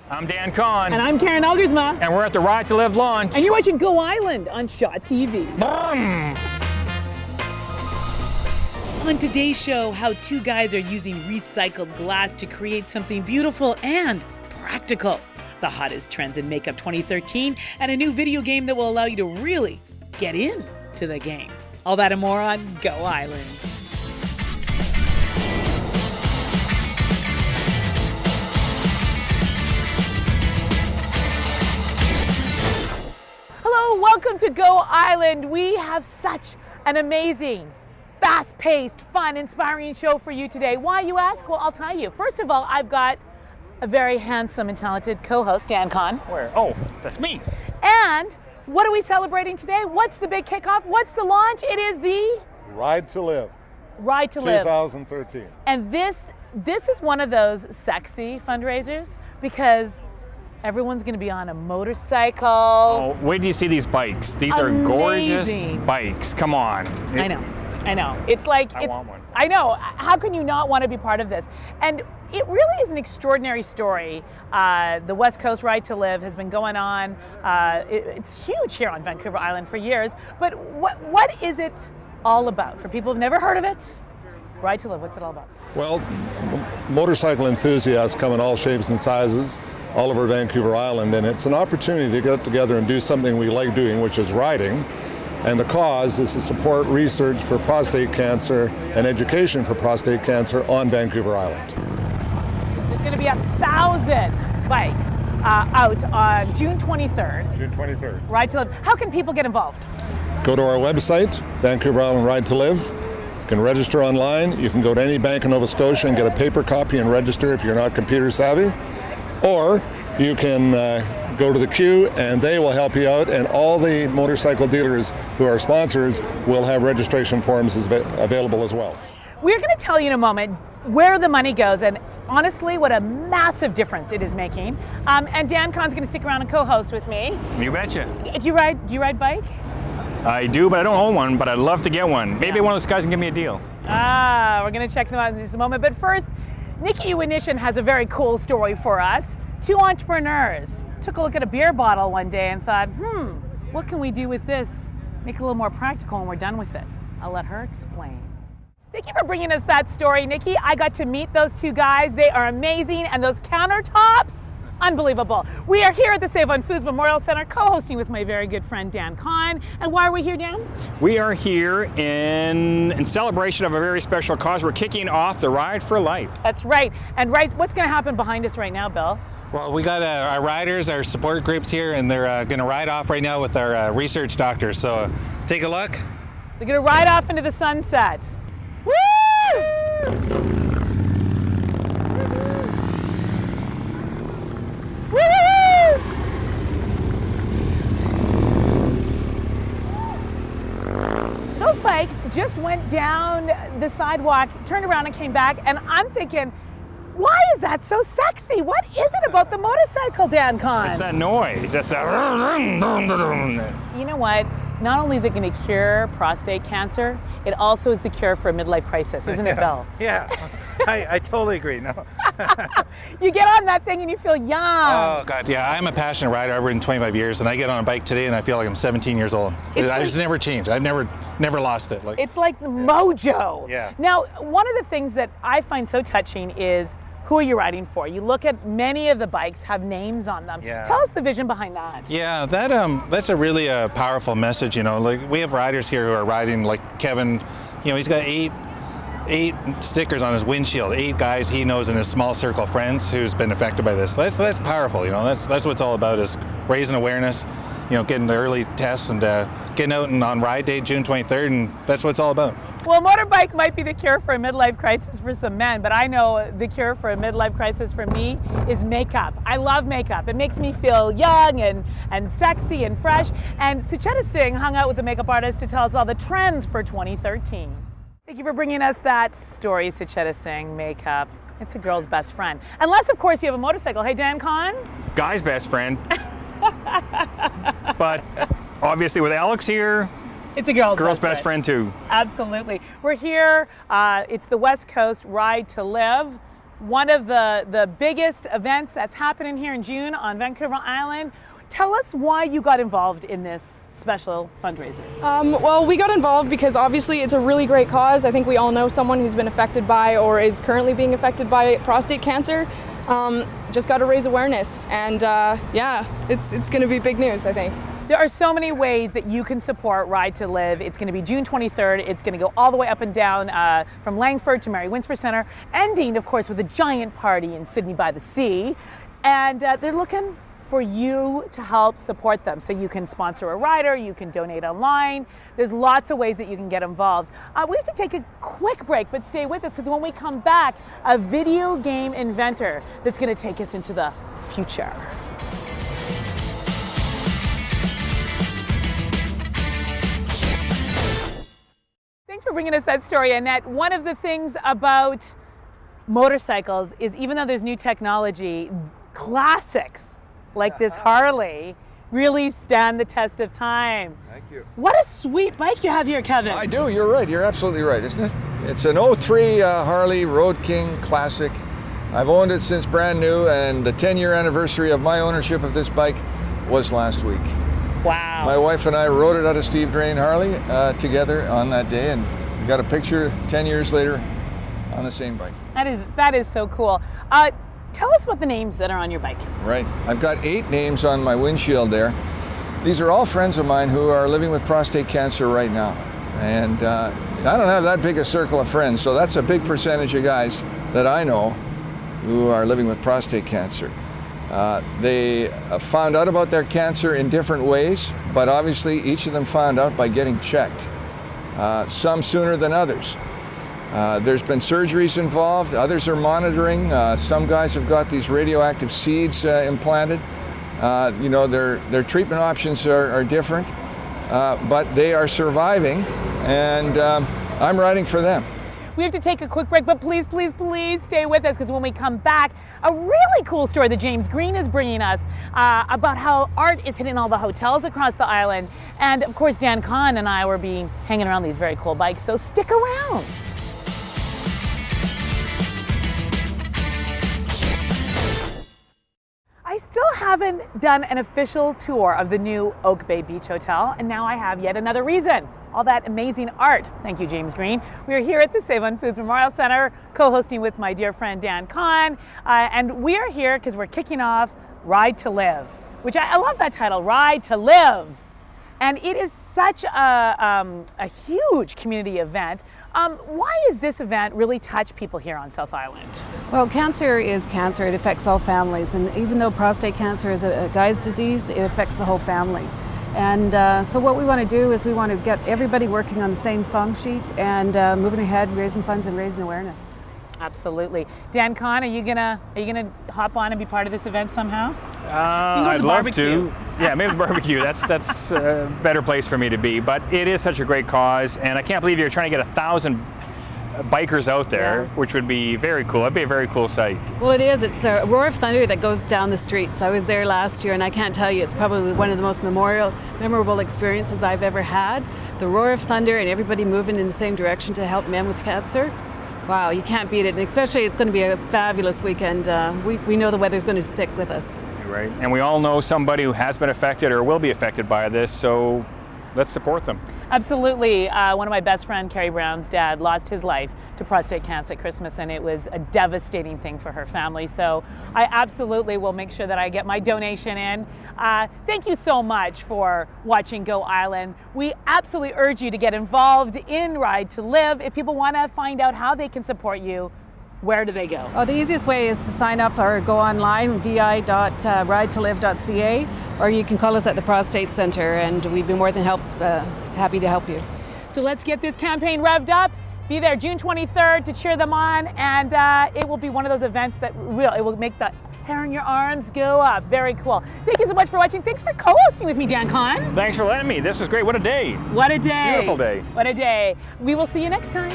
I'm Dan Kahan. And I'm Karen Elgersma. And we're at the Ride to Live launch. And you're watching Go Island on Shaw TV. On today's show, how two guys are using recycled glass to create something beautiful and practical. The hottest trends in makeup 2013 and a new video game that will allow you to really get into the game. All that and more on Go Island. Hello, welcome to Go Island. We have such an amazing, fast-paced, fun, inspiring show for you today. Why, you ask? Well, I'll tell you. First of all, I've got a very handsome and talented co-host, Dan Kahan. Where? Oh, that's me. And what are we celebrating today? What's the big kickoff? What's the launch? It is the Ride to Live. Ride to Live 2013. And this is one of those sexy fundraisers because everyone's going to be on a motorcycle. Oh, wait till you see these bikes. These are gorgeous bikes. Come on. I know. It's like I want one. I know. How can you not want to be part of this? And it really is an extraordinary story. The Westcoast Ride to Live has been going on. It's huge here on Vancouver Island for years. But what is it all about? For people who've never heard of it, Ride to Live, what's it all about? Well, motorcycle enthusiasts come in all shapes and sizes all over Vancouver Island, and it's an opportunity to get together and do something we like doing, which is riding. And the cause is to support research for prostate cancer and education for prostate cancer on Vancouver Island. There's going to be 1,000 bikes out on June 23rd. June 23rd. Ride to Live. How can people get involved? Go to our website, Vancouver Island Ride to Live. You can register online. You can go to any bank in Nova Scotia and get a paper copy and register if you're not computer savvy. Or you can go to the queue and they will help you out, and all the motorcycle dealers who are sponsors will have registration forms available as well. We're going to tell you in a moment where the money goes and honestly what a massive difference it is making. And Dan Kahan's going to stick around and co-host with me. You betcha. Do you ride bike? I do, but I don't own one, but I'd love to get one. Maybe one of those guys can give me a deal. We're going to check them out in just a moment. But first, Nikki Uinishin has a very cool story for us. Two entrepreneurs took a look at a beer bottle one day and thought, what can we do with this? Make it a little more practical when we're done with it. I'll let her explain. Thank you for bringing us that story, Nikki. I got to meet those two guys. They are amazing, and those countertops, unbelievable. We are here at the Save on Foods Memorial Center, co-hosting with my very good friend Dan Kahan. And why are we here, Dan? We are here in celebration of a very special cause. We're kicking off the Ride for Life. That's right. And what's going to happen behind us right now, Bill? Well, we got our riders, our support groups here, and they're going to ride off right now with our research doctors. So take a look. They're going to ride off into the sunset. Woo! Woo! Those bikes just went down the sidewalk, turned around and came back, and I'm thinking, why is that so sexy? What is it about the motorcycle, Dan Kahan? It's that noise. That's that. You know what? Not only is it going to cure prostate cancer, it also is the cure for a midlife crisis, isn't it, Bill? Yeah, I totally agree. No. You get on that thing and you feel young. Oh, God, yeah. I'm a passionate rider. I've ridden 25 years, and I get on a bike today and I feel like I'm 17 years old. I just never changed. I've never lost it. It's like the mojo. Yeah. Now, one of the things that I find so touching is who are you riding for? You look at many of the bikes have names on them. Yeah. Tell us the vision behind that. Yeah, that's a really powerful message. You know, like we have riders here who are riding, like Kevin. You know, he's got eight stickers on his windshield. 8 guys he knows in his small circle of friends who's been affected by this. That's powerful. You know, that's what it's all about, is raising awareness. You know, getting the early tests and getting out and on ride day June 23rd, and that's what it's all about. Well, motorbike might be the cure for a midlife crisis for some men, but I know the cure for a midlife crisis for me is makeup. I love makeup. It makes me feel young and sexy and fresh. And Sucheta Singh hung out with the makeup artist to tell us all the trends for 2013. Thank you for bringing us that story, Sucheta Singh, makeup. It's a girl's best friend. Unless, of course, you have a motorcycle. Hey, Dan Kahan? Guy's best friend. But obviously with Alex here, it's a girl's best friend too. Absolutely. We're here. It's the Westcoast Ride to Live. one of the biggest events that's happening here in June on Vancouver Island. Tell us why you got involved in this special fundraiser. Well, we got involved because obviously it's a really great cause. I think we all know someone who's been affected by or is currently being affected by prostate cancer. Just got to raise awareness, and yeah, it's going to be big news, I think. There are so many ways that you can support Ride to Live. It's going to be June 23rd. It's going to go all the way up and down from Langford to Mary Winsper Centre, ending, of course, with a giant party in Sydney by the Sea. And they're looking for you to help support them. So you can sponsor a rider, you can donate online. There's lots of ways that you can get involved. We have to take a quick break, but stay with us, because when we come back, a video game inventor that's going to take us into the future. Thanks for bringing us that story, Annette. One of the things about motorcycles is, even though there's new technology, classics like this Harley really stand the test of time. Thank you. What a sweet bike you have here, Kevin. I do, you're right. You're absolutely right, isn't it? It's an 03 Harley Road King Classic. I've owned it since brand new, and the 10-year anniversary of my ownership of this bike was last week. Wow. My wife and I rode it out of Steve Drain Harley together on that day, and we got a picture 10 years later on the same bike. That is so cool. Tell us about the names that are on your bike. Right. I've got 8 names on my windshield there. These are all friends of mine who are living with prostate cancer right now. And I don't have that big a circle of friends, so that's a big percentage of guys that I know who are living with prostate cancer. They found out about their cancer in different ways, but obviously each of them found out by getting checked, some sooner than others. There's been surgeries involved, others are monitoring. Some guys have got these radioactive seeds implanted. You know, their treatment options are different, but they are surviving, and I'm riding for them. We have to take a quick break, but please, please, please stay with us, because when we come back, a really cool story that James Green is bringing us about how art is hitting all the hotels across the island. And of course, Dan Kahan and I will be hanging around these very cool bikes, so stick around. I still haven't done an official tour of the new Oak Bay Beach Hotel, and now I have yet another reason. All that amazing art. Thank you, James Green. We are here at the Save on Foods Memorial Center, co-hosting with my dear friend Dan Kahan, and we are here because we're kicking off Ride to Live, which I love that title, Ride to Live. And it is such a huge community event. Why does this event really touch people here on South Island? Well, cancer is cancer. It affects all families. And even though prostate cancer is a guy's disease, it affects the whole family. And so what we want to do is we want to get everybody working on the same song sheet and moving ahead, raising funds and raising awareness. Absolutely. Dan Kahan, are you gonna hop on and be part of this event somehow? I'd love to. Yeah, maybe barbecue. That's a better place for me to be. But it is such a great cause, and I can't believe you're trying to get 1,000 bikers out there, which would be very cool. It'd be a very cool sight. Well, it is. It's a roar of thunder that goes down the streets. I was there last year, and I can't tell you, it's probably one of the most memorable experiences I've ever had. The roar of thunder and everybody moving in the same direction to help men with cancer. Wow, you can't beat it, and especially it's going to be a fabulous weekend. We know the weather's going to stick with us. Right, and we all know somebody who has been affected or will be affected by this, so let's support them. Absolutely. One of my best friend, Carrie Brown's dad, lost his life to prostate cancer at Christmas, and it was a devastating thing for her family. So I absolutely will make sure that I get my donation in. Thank you so much for watching Go Island. We absolutely urge you to get involved in Ride to Live. If people want to find out how they can support you, where do they go? Oh, the easiest way is to sign up or go online, vi.ridetolive.ca, or you can call us at the Prostate Center, and we'd be more than happy to help you. So let's get this campaign revved up. Be there June 23rd to cheer them on, and it will be one of those events that it will make the hair on your arms go up. Very cool. Thank you so much for watching. Thanks for co-hosting with me, Dan Kahan. Thanks for letting me. This was great. What a day. What a day. Beautiful day. What a day. We will see you next time.